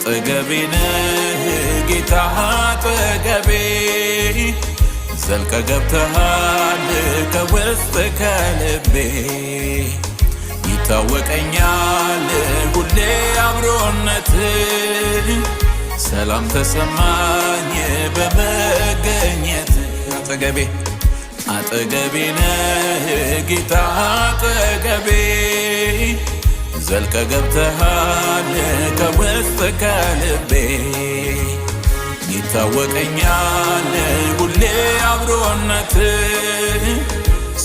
አጠገቤ ነህ ጌታ አጠገቤ ዘልቀ ገብተሃል ከውስጥ ከልቤ ይታወቀኛል ሁሌ አብሮነት ሰላም ተሰማኝ በመገኘት አጠገቤ ነህ ጌታ አጠገቤ ዘልቀ ገብተሃል ከውስጥ ከልቤ ይታወቀኛል ሁሌ አብሮነት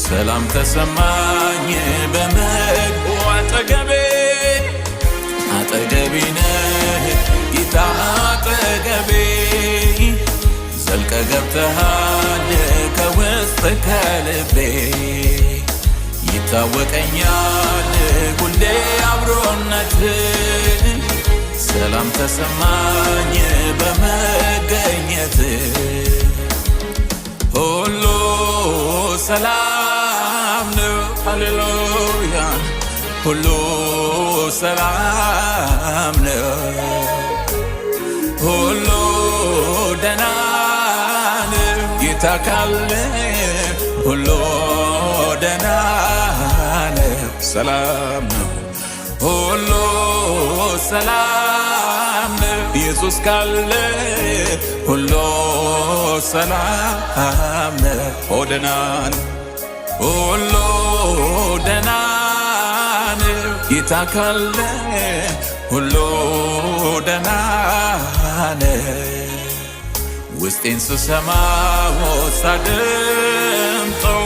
ሰላም ተሰማኝ አጠገቤ ነህ ጌታ አጠገቤ ዘልቀ ገብተሃል ከውስጥ ከልቤ ይታወቀኛል ሁሌ አብሮነት ሰላም ተሰማኝ በመገኘት ሁሉ ሰላም ነው ሃሌሉያ ሁሉ ሰላም ነው ሁሉ ደህና ነው ጌታ ካለ ሁሉ ደህና ነው ሰላም ነው ሁሉ ሰላም ነው ኢየሱስ ካለ ሁሉ ሰላም ነው ደህና ነው ሁሉ ደህና ነው ጌታ ካለ ሁሉ ደህና ነው ውስጤን ስሰማው ሳደምጠው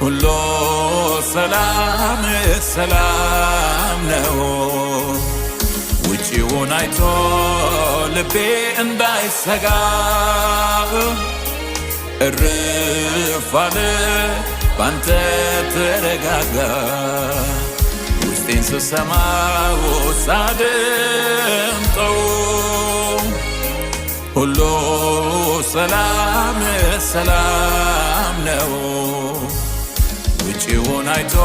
ሁሉ ሰላም ነው ውጪውን አይቶ ልቤ እንዳይሰጋ እርፍ አለ ባንተ ተረጋጋ ውስጤን ስሰማው ሳደምጠው ሁሉ ሰላም ነው ውጪውን አይቶ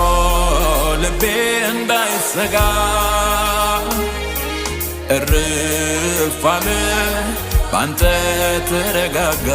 ልቤ እንዳይሰጋ እርፍ አለ ባንተ ተረጋጋ